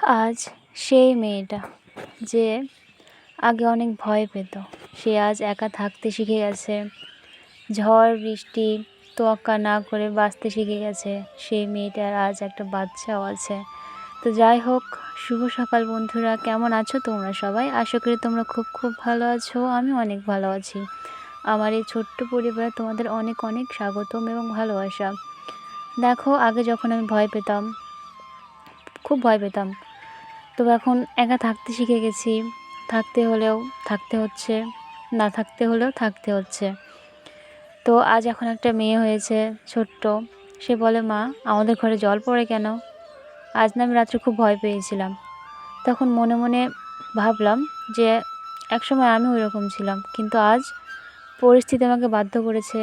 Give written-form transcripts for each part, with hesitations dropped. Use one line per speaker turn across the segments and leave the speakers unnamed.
আজ সেই মেয়েটা যে আগে অনেক ভয় পেত, সে আজ একা থাকতে শিখে গেছে। ঝড় বৃষ্টি তোয়াক্কা না করে বাঁচতে শিখে গেছে। সেই মেয়েটার আজ একটা বাচ্চাও আছে। তো যাই হোক, শুভ সকাল বন্ধুরা, কেমন আছো তোমরা সবাই? আশা করি তোমরা খুব খুব ভালো আছো। আমি অনেক ভালো আছি। আমার এই ছোট্ট পরিবারে তোমাদের অনেক অনেক স্বাগতম এবং ভালোবাসা। দেখো, আগে যখন আমি ভয় পেতাম, খুব ভয় পেতাম, তো এখন একা থাকতে শিখে গেছি। থাকতে হলেও থাকতে হচ্ছে, না থাকতে হলেও থাকতে হচ্ছে। তো আজ এখন একটা মেয়ে হয়েছে ছোট্ট, সে বলে, মা আমাদের ঘরে জল পড়ে কেন? আজ না আমি রাত্রে খুব ভয় পেয়েছিলাম। তখন মনে মনে ভাবলাম যে একসময় আমি ওই রকম ছিলাম, কিন্তু আজ পরিস্থিতি আমাকে বাধ্য করেছে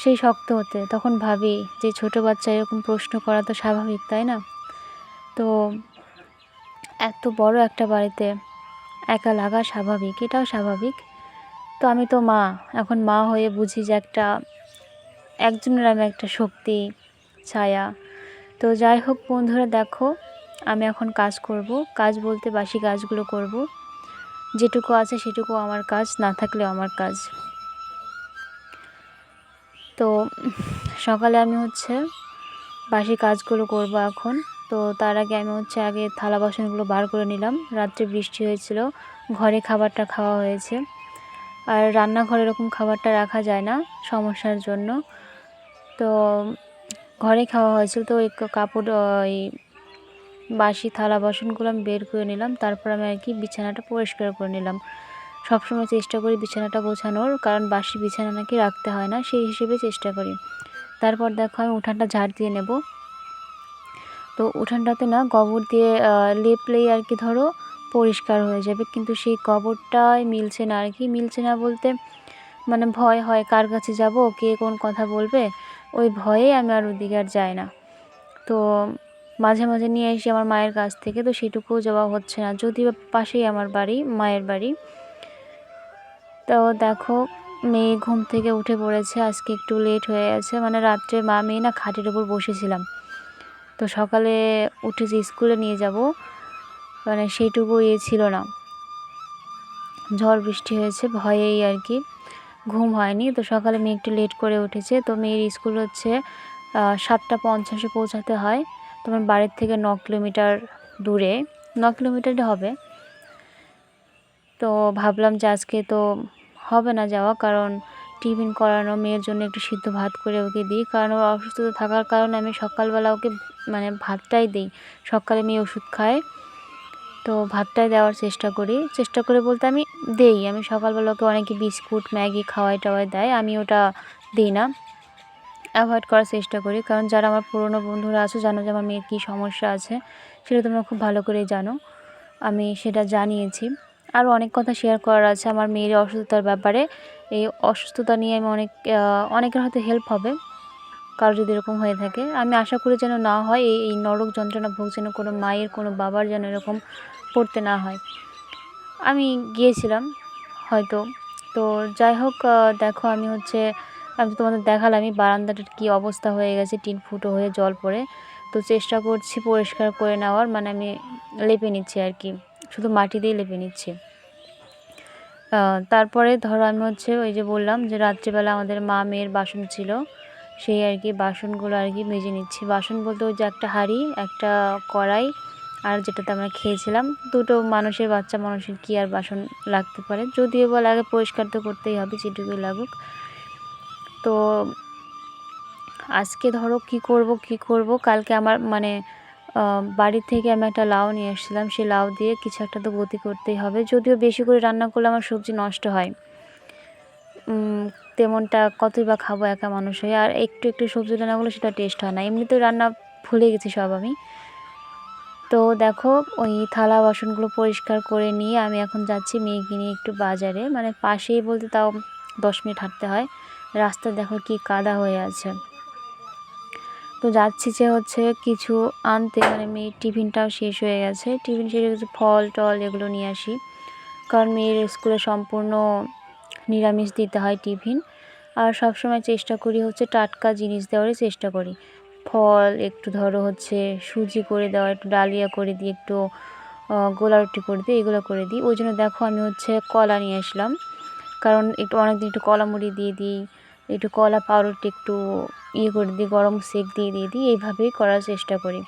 সেই শক্ত হতে। তখন ভাবি যে ছোট বাচ্চা এরকম প্রশ্ন করা তো স্বাভাবিক, তাই না? তো এত বড় একটা বাড়িতে একা লাগা স্বাভাবিক, এটাও স্বাভাবিক। তো আমি তো মা, এখন মা হয়ে বুঝি যে একজনের আমি একটা শক্তি, ছায়া। তো যাই হোক বন্ধুরা, দেখো আমি এখন কাজ করব। কাজ বলতে বাসি কাজগুলো করব, যেটুকু আছে সেটুকু আমার কাজ, না থাকলেও আমার কাজ। তো সকালে আমি বাসি কাজগুলো করব এখন। তো তার আগে আমি আগে থালা বাসনগুলো বার করে নিলাম। রাত্রে বৃষ্টি হয়েছিল, ঘরে খাবারটা খাওয়া হয়েছে। আর রান্নাঘরে এরকম খাবারটা রাখা যায় না সমস্যার জন্য, তো ঘরে খাওয়া হয়েছিল। তো ওই কাপড়, ওই বাসি থালা বাসনগুলো আমি বের করে নিলাম। তারপর আমি বিছানাটা পরিষ্কার করে নিলাম। সবসময় চেষ্টা করি বিছানাটা গোছানোর, কারণ বাসি বিছানা নাকি রাখতে হয় না, সেই হিসেবে চেষ্টা করি। তারপর দেখো আমি উঠানটা ঝাড় দিয়ে নেব। তো উঠানটাতে না গোবর দিয়ে লেপলেই ধরো পরিষ্কার হয়ে যাবে, কিন্তু সেই গোবরটাই মিলছে না। মিলছে না বলতে মানে ভয় হয়, কার কাছে যাব, কে কোন কথা বলবে, ওই ভয়ে আমি আর ওদিকে আর যাই না। তো মাঝে মাঝে নিয়ে আসি আমার মায়ের কাছ থেকে, তো সেটুকুও যাওয়া হচ্ছে না, যদিও পাশেই আমার বাড়ি, মায়ের বাড়ি। তো দেখো, মেয়ে ঘুম থেকে উঠে পড়েছে। আজকে একটু লেট হয়ে গেছে, মানে রাত্রে মা মেয়ে না খাটের উপর বসেছিলাম। তো সকালে উঠে যে স্কুলে নিয়ে যাব, মানে সেইটুকু ছিল না। ঝড় বৃষ্টি হয়েছে, ভয়েই ঘুম হয়নি। তো সকালে মেয়ে একটু লেট করে উঠেছে। তো মেয়ের স্কুল 7:50 পৌঁছাতে হয়। তোমার বাড়ির থেকে 9 কিলোমিটার দূরে, 9 কিলোমিটারই হবে। তো ভাবলাম যে আজকে তো হবে না যাওয়া, কারণ টিফিন করানো, মেয়ের জন্য একটু সিদ্ধ ভাত করে ওকে দিই, কারণ ওর অসুস্থতা থাকার কারণে আমি সকালবেলা ওকে মানে ভাতটাই দিই। সকালে মেয়ে ওষুধ খায়, তো ভাতটাই দেওয়ার চেষ্টা করে বলতে আমি দেই। আমি সকালবেলা ওকে অনেকে বিস্কুট ম্যাগি খাওয়াই টাওয়াই দেয়, আমি ওটা দিই না, অ্যাভয়েড করার চেষ্টা করি। কারণ যারা আমার পুরনো বন্ধুরা আছো, জানো যে আমার মেয়ের কী সমস্যা আছে, সেটা তোমরা খুব ভালো করেই জানো, আমি সেটা জানিয়েছি। আরও অনেক কথা শেয়ার করার আছে আমার মেয়ের অসুস্থতার ব্যাপারে। এই অসুস্থতা নিয়ে আমি অনেকের হয়তো হেল্প হবে, কারো যদি এরকম হয়ে থাকে। আমি আশা করি যেন না হয়, এই নরক যন্ত্রণা ভোগ যেন কোনো মায়ের, কোনো বাবার যেন এরকম পড়তে না হয়। আমি গিয়েছিলাম হয়তো। তো যাই হোক, দেখো আমি তো তোমাদের দেখালামই বারান্দাটার কী অবস্থা হয়ে গেছে, টিন ফুটো হয়ে জল পড়ে। তো চেষ্টা করছি পরিষ্কার করে নেওয়ার, মানে আমি লেপে নিচ্ছি শুধু মাটি দিয়ে লেপে নিচ্ছি। তারপরে ধরো আমি ওই যে বললাম যে রাত্রিবেলা আমাদের মা মেয়ের বাসন ছিল, সেই বাসনগুলো মেজে নিচ্ছি। বাসন বলতে ওই যে একটা হাঁড়ি, একটা কড়াই, আর যেটাতে আমরা খেয়েছিলাম। দুটো মানুষের, বাচ্চা মানুষের কী আর বাসন লাগতে পারে, যদিও বলে আগে পরিষ্কার তো করতেই হবে, যেটুকুই লাগুক। তো আজকে ধরো কি করব, কালকে আমার বাড়ি থেকে আমি একটা লাউ নিয়ে এসেছিলাম, সেই লাউ দিয়ে কিছু একটা তো গতি করতেই হবে। যদিও বেশি করে রান্না করলে আমার সবজি নষ্ট হয়, তেমনটা কতই বা খাবো একা মানুষ হয়ে। আর একটু একটু সবজি রান্না করলে সেটা টেস্ট হয় না, এমনিতেও রান্না ভুলে গেছি সব আমি। তো দেখো, ওই থালা বাসনগুলো পরিষ্কার করে নিয়ে আমি এখন যাচ্ছি মেয়েকে নিয়ে একটু বাজারে, মানে পাশেই বলতে তাও 10 মিনিট হাঁটতে হয়। রাস্তা দেখো কি কাদা হয়ে আছে। তো যাচ্ছি যে কিছু আনতে, মানে মেয়ের টিফিনটাও শেষ হয়ে গেছে। টিফিন শেষ হয়ে গেছে, ফল টল এগুলো নিয়ে আসি, কারণ মেয়ের স্কুলে সম্পূর্ণ নিরামিষ দিতে হয় টিফিন। আর সব সময় চেষ্টা করি টাটকা জিনিস দেওয়ারই চেষ্টা করি। ফল, একটু ধরো হচ্ছে সুজি করে দেওয়া, একটু ডালিয়া করে দিই, একটু গোলা রুটি করে দিই, এগুলো করে দিই। ওই জন্য দেখো আমি হচ্ছে কলা নিয়ে আসলাম, কারণ একটু অনেকদিন একটু কলা মুড়ি দিয়ে দিই, একটু কলা পাউরুটি একটু করে দিই, গরম সেক দিয়ে দিই, এইভাবেই করার চেষ্টা করি।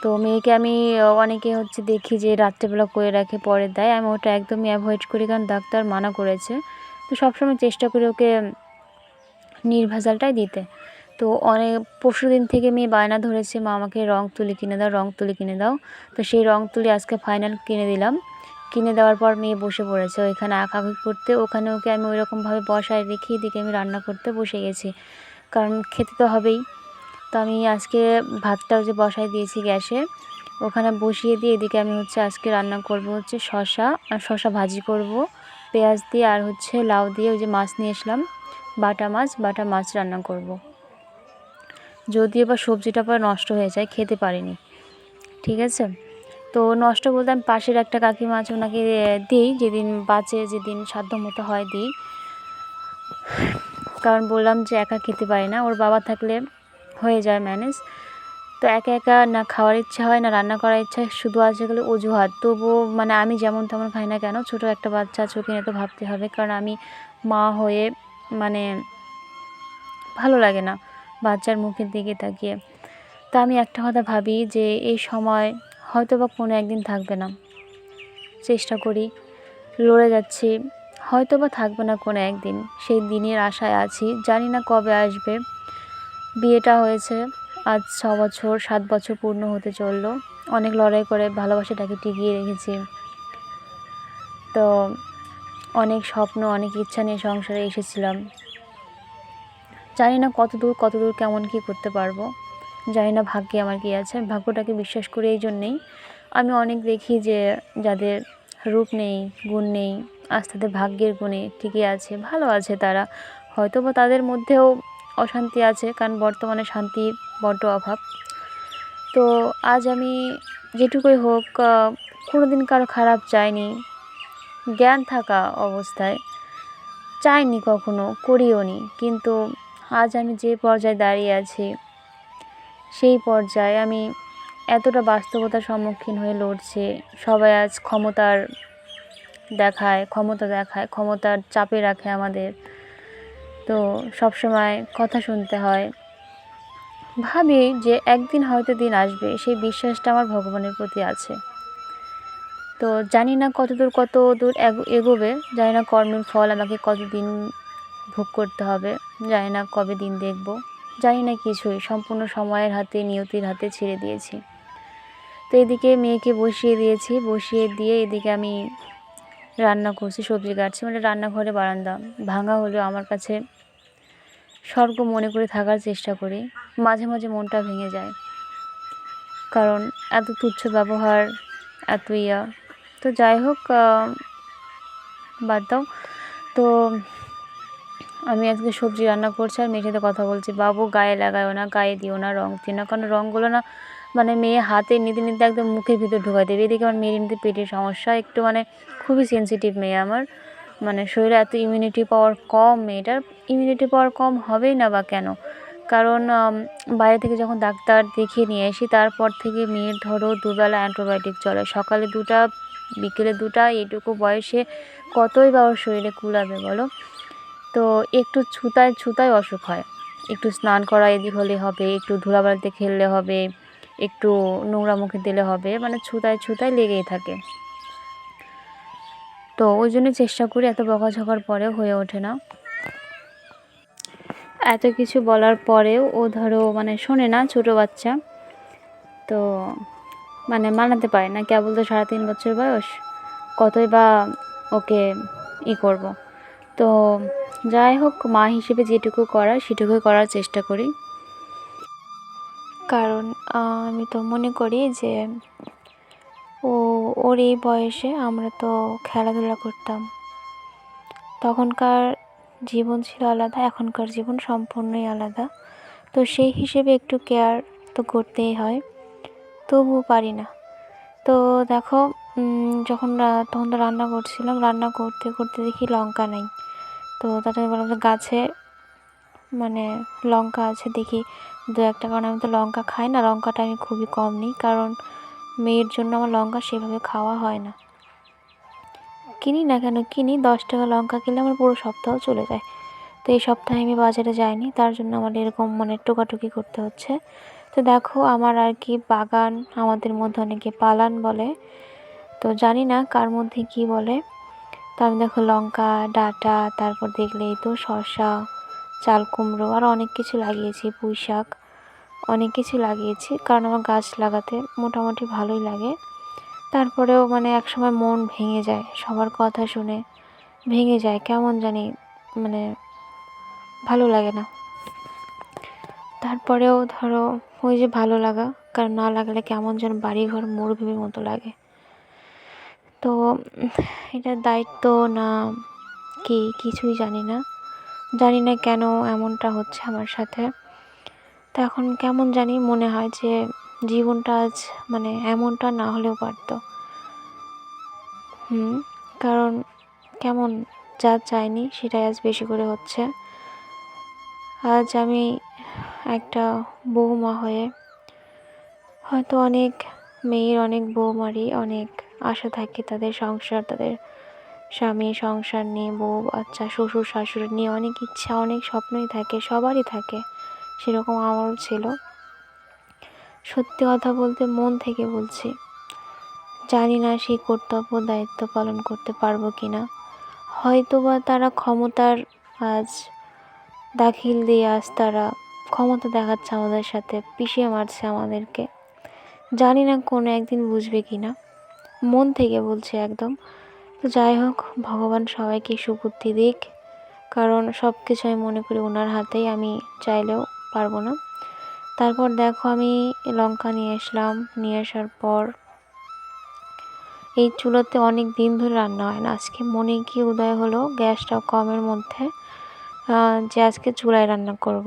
তো মেয়েকে আমি অনেকে হচ্ছে দেখি যে রাত্রেবেলা করে রাখে পরে দেয়, আমি ওটা একদমই অ্যাভয়েড করি, কারণ ডাক্তার মানা করেছে। তো সবসময় চেষ্টা করি ওকে নির্ভেজালটাই দিতে। তো পরশুদিন থেকে মেয়ে বায়না ধরেছে, মা আমাকে রং তুলি কিনে দাও, রং তুলি কিনে দাও। তো সেই রং তুলি আজকে ফাইনাল কিনে দিলাম। কিনে দেওয়ার পর মেয়ে বসে পড়েছে ওইখানে আঁকাআঁকি করতে। ওখানে ওকে আমি ওইরকমভাবে বসায় রেখে এদিকে আমি রান্না করতে বসে গেছি, কারণ খেতে তো হবেই। তো আমি আজকে ভাতটাও যে বসায় দিয়েছি গ্যাসে, ওখানে বসিয়ে দিয়ে এদিকে আমি হচ্ছে আজকে রান্না করব হচ্ছে শসা ভাজি করব পেঁয়াজ দিয়ে, আর হচ্ছে লাউ দিয়ে ওই যে মাছ নিয়ে আসলাম, বাটা মাছ রান্না করব। যদিও বা সবজিটা পরে নষ্ট হয়ে যায়, খেতে পারিনি, ঠিক আছে। তো নষ্ট বলতে আমি পাশের একটা কাকিমা আছে, ওনাকে দিই, যেদিন বাঁচে, যেদিন সাধ্য মতো হয় দিই, কারণ বললাম যে একা খেতে পারি না, ওর বাবা থাকলে হয়ে যায় ম্যানেজ। তো একা একা না খাওয়ার ইচ্ছা হয়, না রান্না করার ইচ্ছা, শুধু আছে গেলে অজুহাত। তবুও মানে আমি যেমন তেমন খাই না কেন, ছোটো একটা বাচ্চা আছে, ওকে নিয়ে তো ভাবতে হবে, কারণ আমি মা হয়ে মানে ভালো লাগে না বাচ্চার মুখের দিকে তাকিয়ে। তা আমি একটা কথা ভাবি যে এই সময় হয়তো বা কোনো একদিন থাকবে না, চেষ্টা করি, লড়ে যাচ্ছি, হয়তো বা থাকবে না কোনো একদিন, সেই দিনের আশায় আছি, জানি না কবে আসবে। বিয়েটা হয়েছে আজ 6 বছর, 7 বছর পূর্ণ হতে চললো, অনেক লড়াই করে ভালোবাসাটাকে টিকিয়ে রেখেছি। তো অনেক স্বপ্ন, অনেক ইচ্ছা নিয়ে সংসারে এসেছিলাম, জানি না কত দূর কেমন কী করতে পারবো, জানি না ভাগ্যে আমার কী আছে। ভাগ্যটাকে বিশ্বাস করি এই জন্যেই, আমি অনেক দেখি যে যাদের রূপ নেই, গুণ নেই, আজ তাদের ভাগ্যের গুণে ঠিকই আছে, ভালো আছে তারা, হয়তো বা তাদের মধ্যেও অশান্তি আছে, কারণ বর্তমানে শান্তির বড্ড অভাব। তো আজ আমি যেটুকুই হোক কোনো দিন কারো খারাপ চাইনি, জ্ঞান থাকা অবস্থায় চাইনি, কখনো করিও নি, কিন্তু আজ আমি যে পর্যায়ে দাঁড়িয়ে আছি, সেই পর্যায়ে আমি এতটা বাস্তবতার সম্মুখীন হয়ে লড়ছি। সবাই আজ ক্ষমতা দেখায়, ক্ষমতার চাপে রাখে আমাদের, তো সবসময় কথা শুনতে হয়। ভাবি যে একদিন হয়তো দিন আসবে, সেই বিশ্বাসটা আমার ভগবানের প্রতি আছে। তো জানি না কত দূর এগোবে, জানি না কর্মের ফল আমাকে কতদিন ভোগ করতে হবে, জানি না কবে দিন দেখব, জানি না কিছুই, সম্পূর্ণ সময়ের হাতে, নিয়তির হাতে ছেড়ে দিয়েছি। তো এদিকে মেয়েকে বসিয়ে দিয়েছি, বসিয়ে দিয়ে এদিকে আমি রান্না করছি, সবজি কাটছি, মানে রান্নাঘরে বারান্দা ভাঙা হলেও আমার কাছে স্বর্গ মনে করে থাকার চেষ্টা করি। মাঝে মাঝে মনটা ভেঙে যায়, কারণ এত তুচ্ছ ব্যবহার, এত তো যাই হোক, বাদ দাও। তো আমি আজকে সবজি রান্না করছি আর মেয়ের সাথে কথা বলছি, বাবু গায়ে লাগায়ও না, গায়ে দিও না, রং দিও না, কারণ রঙগুলো না মানে মেয়ে হাতে নিতে নিতে একদম মুখের ভিতর ঢোকাই দেবে। এদিকে আমার মেয়ের এমনিতে পেটের সমস্যা, একটু মানে খুবই সেন্সিটিভ মেয়ে আমার, মানে শরীরে এত ইমিউনিটি পাওয়ার কম, মেয়েটার ইমিউনিটি পাওয়ার কম হবেই না বা কেন, কারণ বাইরে থেকে যখন ডাক্তার দেখিয়ে নিয়ে আসি, তারপর থেকে মেয়ের ধরো দুবেলা অ্যান্টিবায়োটিক চলে, সকালে 2টা, বিকেলে 2টা, এইটুকু বয়সে কতই বা ওর শরীরে কুলাবে বলো। তো একটু ছুতায় অসুখ হয়, একটু স্নান করা এদিক হলে হবে, একটু ধুলাবালিতে খেললে হবে, একটু নোংরা মুখে দিলে হবে, মানে ছুতায় লেগেই থাকে। তো ওই জন্য চেষ্টা করি, এত বকাঝকার পরেও হয়ে ওঠে না, এত কিছু বলার পরেও ও ধরো মানে শোনে না, ছোটো বাচ্চা তো মানে মানাতে পারে না, কেবল তো 3.5 বছর বয়স, কতই বা ওকে করব। তো যাই হোক, মা হিসেবে যেটুকু করার সেটুকুই করার চেষ্টা করি, কারণ আমি তো মনে করি যে ওর এই বয়সে আমরা তো খেলাধুলা করতাম, তখনকার জীবন ছিল আলাদা, এখনকার জীবন সম্পূর্ণই আলাদা। তো সেই হিসেবে একটু কেয়ার তো করতেই হয়, তবুও পারি না। তো দেখো, তখন তো রান্না করছিলাম, রান্না করতে করতে দেখি লঙ্কা নাই। তো তাতে বললাম যে গাছে মানে লঙ্কা আছে, দেখি দু একটা, কারণ আমি তো লঙ্কা খাই না, লঙ্কাটা আমি খুবই কম নিই, কারণ মেয়ের জন্য আমার লঙ্কা সেভাবে খাওয়া হয় না। কিনি না কেন, কিনি 10 টাকা লঙ্কা কিনলে আমার পুরো সপ্তাহ চলে যায়। তো এই সপ্তাহে আমি বাজারে যাইনি, তার জন্য আমার এরকম মানে টোকাটুকি করতে হচ্ছে। তো দেখো আমার আর কি বাগান, আমাদের মধ্যে অনেকে পালান বলে, তো জানি না কার মধ্যে কি বলে। তো আমি দেখো লঙ্কা ডাঁটা, তারপর দেখলে এই তো শসা, চাল কুমড়ো, আর অনেক কিছু লাগিয়েছি, পুঁই শাক, অনেক কিছু লাগিয়েছি, কারণ আমার গাছ লাগাতে মোটামুটি ভালোই লাগে। তারপরেও মানে একসময় মন ভেঙে যায়, সবার কথা শুনে ভেঙে যায়, কেমন জানি মানে ভালো লাগে না। তারপরেও ধরো ওই যে ভালো লাগা, কারণ না লাগলে কেমন যেন বাড়িঘর মরুভূমির মতো লাগে। তো এটার দায়িত্ব না কি কিছুই জানি না, জানি না কেন এমনটা হচ্ছে আমার সাথে। তো এখন কেমন জানি মনে হয় যে জীবনটা আজ মানে এমনটা না হলেও পারতো। কারণ কেমন যা চাইনি সেটাই আজ বেশি করে হচ্ছে। আজ আমি একটা বউমা হয়ে, হয়তো অনেক মেয়ের, অনেক বউমারই অনেক আশা থাকে তাদের সংসার, তাদের স্বামী সংসার নিয়ে, বউ বাচ্চা, শ্বশুর শাশুড়ি নিয়ে অনেক ইচ্ছা, অনেক স্বপ্নই থাকে, সবারই থাকে, সেরকম আমারও ছিল। সত্যি কথা বলতে মন থেকে বলছি, জানি না সেই কর্তব্য দায়িত্ব পালন করতে পারবো কি না। হয়তো বা তারা ক্ষমতার আজ দাখিল দিয়ে আজ তারা ক্ষমতা দেখাচ্ছে আমাদের সাথে, পিষিয়ে মারছে আমাদেরকে, জানি না কোনো একদিন বুঝবে কি না, মন থেকে বলছি একদম। তো যাই হোক, ভগবান সবাইকে সুবুদ্ধি দিক, কারণ সব কিছু আমি মনে করি ওনার হাতেই, আমি চাইলেও পারবো না। তারপর দেখো আমি লঙ্কা নিয়ে আসলাম, নিয়ে আসার পর এই চুলোতে অনেক দিন ধরে রান্না হয় না, আজকে মনে কি উদয় হলো গ্যাসটা কমের মধ্যে, যে আজকে চুলায় রান্না করব।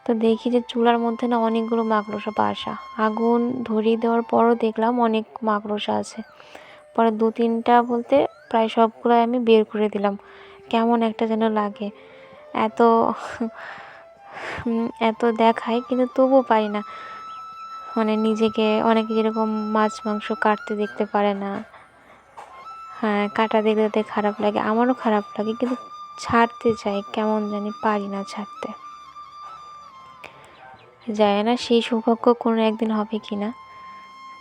তো দেখি যে চুলার মধ্যে না অনেকগুলো মাকড়সা বাসা, আগুন ধরিয়ে দেওয়ার পরও দেখলাম অনেক মাকড়সা আছে। পরে 2-3টা বলতে প্রায় সবগুলোই আমি বের করে দিলাম, কেমন একটা যেন লাগে, এত এত দেখায় কিন্তু তবুও পারি না, মানে নিজেকে, অনেকে যেরকম মাছ মাংস কাটতে দেখতে পারে না, হ্যাঁ কাটা দেখতে খারাপ লাগে, আমারও খারাপ লাগে, কিন্তু ছাড়তে চাই, কেমন জানি পারি না ছাড়তে। যায় না সেই সৌভাগ্য কোনো একদিন হবে কি না,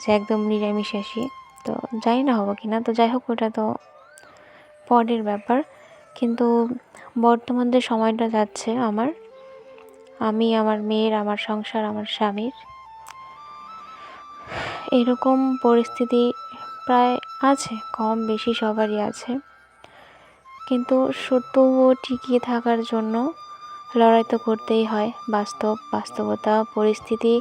যে একদম নিরামিষাশী, তো জানি না হবো কি না। তো যাই হোক, ওটা তো পরের ব্যাপার। কিন্তু বর্তমান যে সময়টা যাচ্ছে আমার, আমি, আমার মেয়ের, আমার সংসার, আমার স্বামীর, এরকম পরিস্থিতি প্রায় আছে, কম বেশি সবারই আছে। কিন্তু তবুও টিকিয়ে থাকার জন্য লড়াই তো করতেই হয়। বাস্তবতা, পরিস্থিতি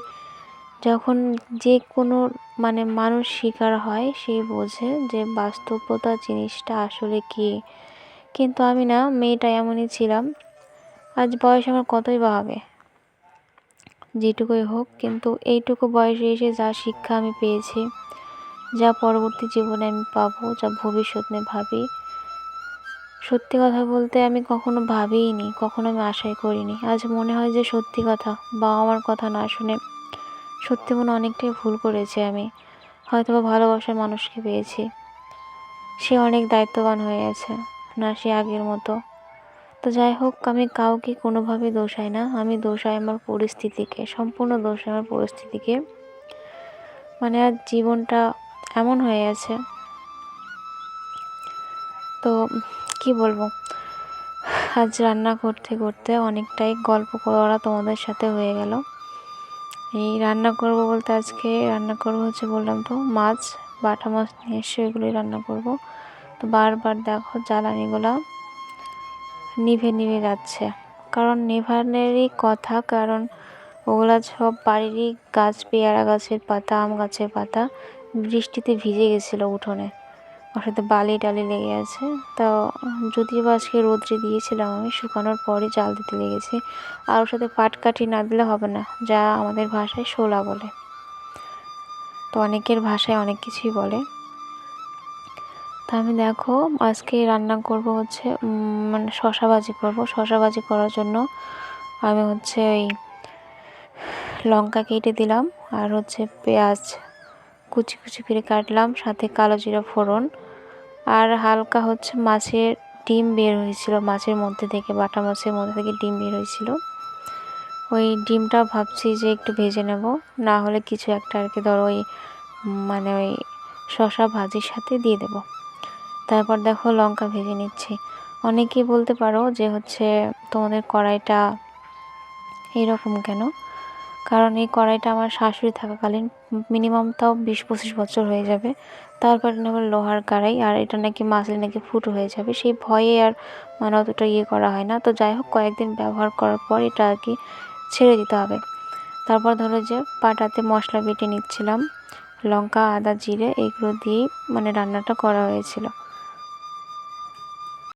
যখন যে কোনো মানে মানুষ শিকার হয়, সে বোঝে যে বাস্তবতা জিনিসটা আসলে কী। কিন্তু আমি না, মেয়েটা এমনই ছিলাম, আজ বয়স আমার কতই বা হবে, যেটুকুই হোক, কিন্তু এইটুকু বয়সে এসে যা শিক্ষা আমি পেয়েছি, যা পরবর্তী জীবনে আমি পাবো, যা ভবিষ্যৎ নিয়ে ভাবি, সত্যি কথা বলতে আমি কখনো ভাবিইনি, কখনো আমি আশাই করিনি। আজ মনে হয় যে সত্যি কথা, বাবা মার কথা না শুনে সত্যি মনে অনেকটাই ভুল করেছি আমি। হয়তো বা ভালোবাসার মানুষকে পেয়েছি, সে অনেক দায়িত্ববান হয়ে গেছে, না সে আগের মতো। তো যাই হোক, আমি কাউকে কোনোভাবে দোষাই না, আমি দোষাই আমার পরিস্থিতিকে, সম্পূর্ণ দোষাই আমার পরিস্থিতিকে। মানে আজ জীবনটা এমন হয়ে গেছে, তো কি বলবো। আজ রান্না করতে করতে অনেকটাই গল্প করা তোমাদের সাথে হয়ে গেল। এই রান্না করব বলতে আজকে রান্না করব হচ্ছে, বললাম তো মাছ, বাটা মাছ নিয়ে এসে এগুলোই রান্না করব। তো বারবার দেখো জ্বালানিগুলো নিভে নিভে যাচ্ছে, কারণ নেভানেরই কথা, কারণ ওগুলা সব বাড়িরই গাছ, পেয়ারা গাছের পাতা, আম গাছের পাতা বৃষ্টিতে ভিজে গেছিলো উঠোনে, ওর সাথে বালি টালি লেগে আছে। তো যদিও বা আজকে রোদ্রে দিয়েছিলাম, আমি শুকানোর পরই জাল দিতে লেগেছি। আর ওর সাথে পাটকাঠি না দিলে হবে না, যা আমাদের ভাষায় শোলা বলে, তো অনেকের ভাষায় অনেক কিছুই বলে। তা আমি দেখো আজকে রান্না করব হচ্ছে মানে শশা ভাজি করব। শশা ভাজি করার জন্য আমি হচ্ছে ওই লঙ্কা কেটে দিলাম, আর হচ্ছে পেঁয়াজ কুচি কুচি করে কাটলাম, সাথে কালো জিরা ফোড়ন। আর হালকা হচ্ছে মাছের ডিম বের হয়েছিল, মাছের মধ্যে থেকে, বাটা মাছের মধ্যে থেকে ডিম বের হয়েছিল। ওই ডিমটা ভাবছি যে একটু ভেজে নেব, না হলে কিছু একটা আর কি ধরো ওই মানে ওই শসা ভাজির সাথে দিয়ে দেব। তারপর দেখো লঙ্কা ভেজে নিচ্ছি। অনেকেই বলতে পারো যে হচ্ছে তোমাদের কড়াইটা এরকম কেন? কারণ এই কড়াইটা আমার শাশুড়ি থাকাকালীন মিনিমাম তাও 20-25 বছর হয়ে যাবে, তারপরে আবার লোহার কড়াই, আর এটা নাকি মাজলে নাকি ফুটো হয়ে যাবে, সেই ভয়ে আর মানে অতটা ইয়ে করা হয় না। তো যাই হোক, কয়েকদিন ব্যবহার করার পর এটা আর কি ছেড়ে দিতে হবে। তারপর ধরো যে পাটাতে মশলা বেটে নিচ্ছিলাম, লঙ্কা আদা জিরে এগুলো দিয়েই মানে রান্নাটা করা হয়েছিল।